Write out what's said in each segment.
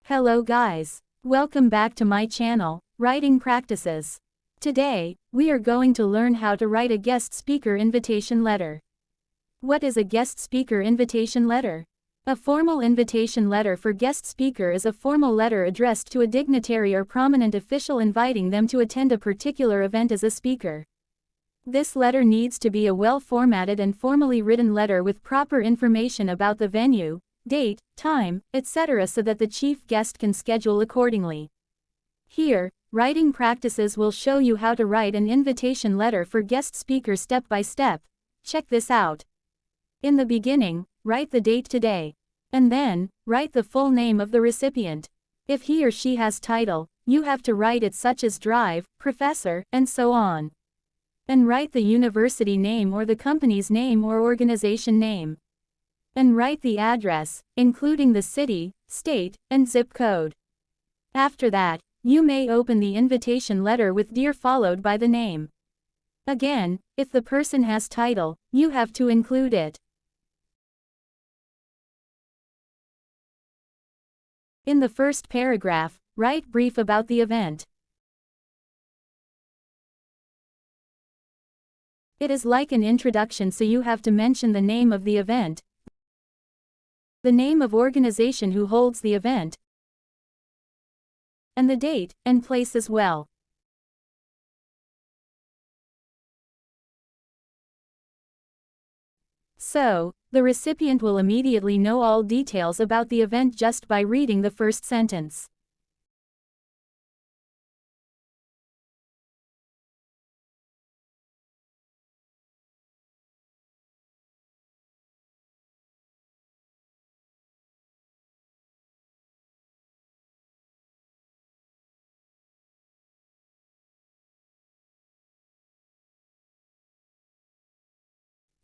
Hello guys. Welcome back to my channel, Writing Practices. Today, we are going to learn how to write a guest speaker invitation letter. What is a guest speaker invitation letter? A formal invitation letter for guest speaker is a formal letter addressed to a dignitary or prominent official inviting them to attend a particular event as a speaker. This letter needs to be a well-formatted and formally written letter with proper information about the venue, date, time, etc. so that the chief guest can schedule accordingly. Here, Writing Practices will show you how to write an invitation letter for guest speaker step by step. Check this out. In the beginning, write the date today. And then, write the full name of the recipient. If he or she has title, you have to write it such as Drive, Professor, and so on. And write the university name or the company's name or organization name. And write the address, including the city, state, and zip code. After that, you may open the invitation letter with Dear followed by the name. Again, if the person has title, you have to include it. In the first paragraph, write brief about the event. It is like an introduction, so you have to mention the name of the event, the name of organization who holds the event, and the date and place as well. So, the recipient will immediately know all details about the event just by reading the first sentence.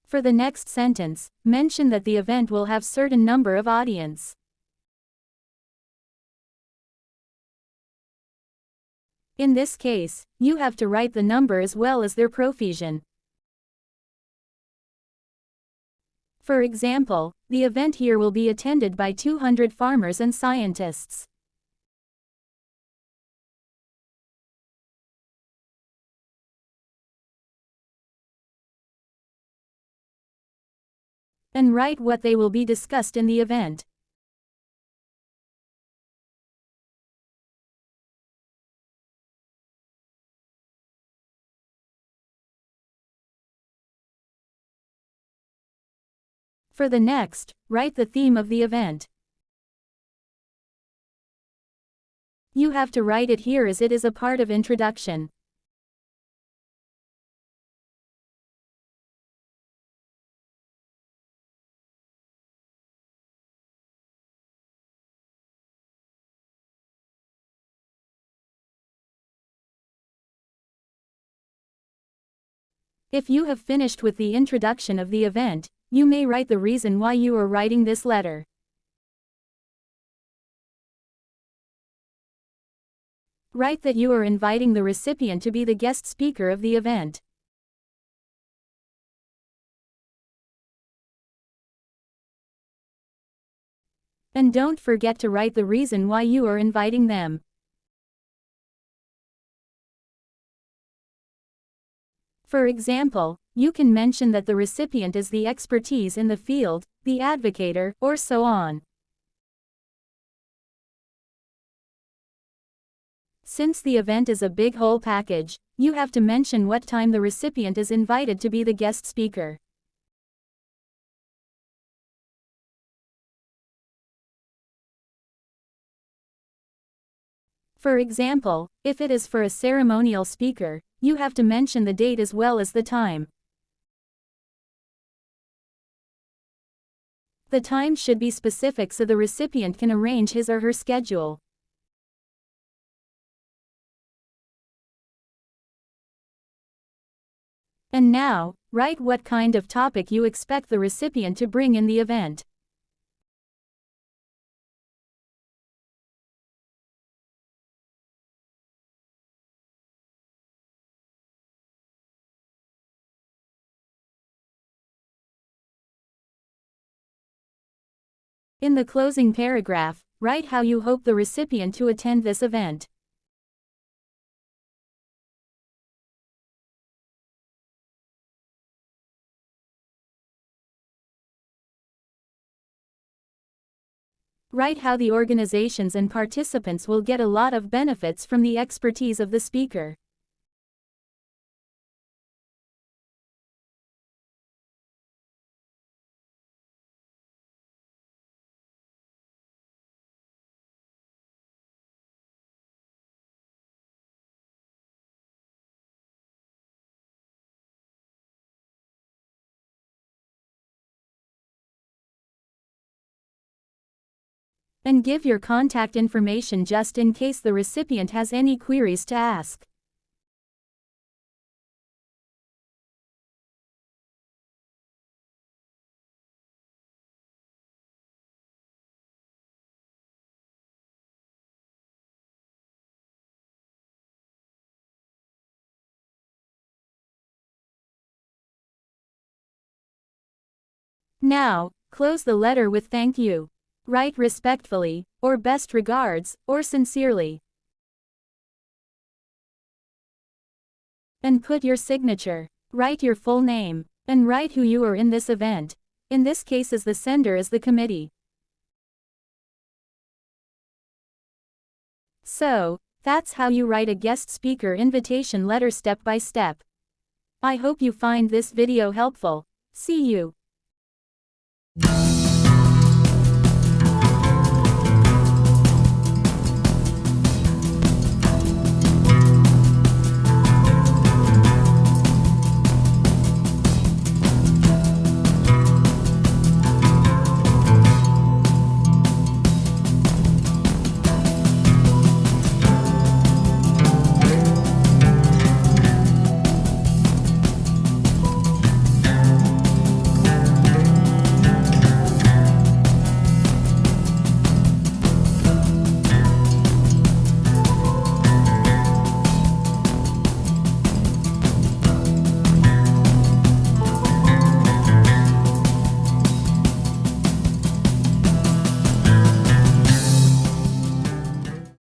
For the next sentence, mention that the event will have certain number of audience. In this case, you have to write the number as well as their profession. For example, the event here will be attended by 200 farmers and scientists. And write what they will be discussed in the event. For the next, write the theme of the event. You have to write it here as it is a part of introduction. If you have finished with the introduction of the event, you may write the reason why you are writing this letter. Write that you are inviting the recipient to be the guest speaker of the event. And don't forget to write the reason why you are inviting them. For example, you can mention that the recipient is the expertise in the field, the advocator, or so on. Since the event is a big whole package, you have to mention what time the recipient is invited to be the guest speaker. For example, if it is for a ceremonial speaker, you have to mention the date as well as the time. The time should be specific so the recipient can arrange his or her schedule. And now, write what kind of topic you expect the recipient to bring in the event. In the closing paragraph, write how you hope the recipient to attend this event. Write how the organizations and participants will get a lot of benefits from the expertise of the speaker. And give your contact information just in case the recipient has any queries to ask. Now, close the letter with thank you. Write respectfully, or best regards, or sincerely. And put your signature. Write your full name, and write who you are in this event. In this case as the sender is the committee. So, that's how you write a guest speaker invitation letter step by step. I hope you find this video helpful. See you.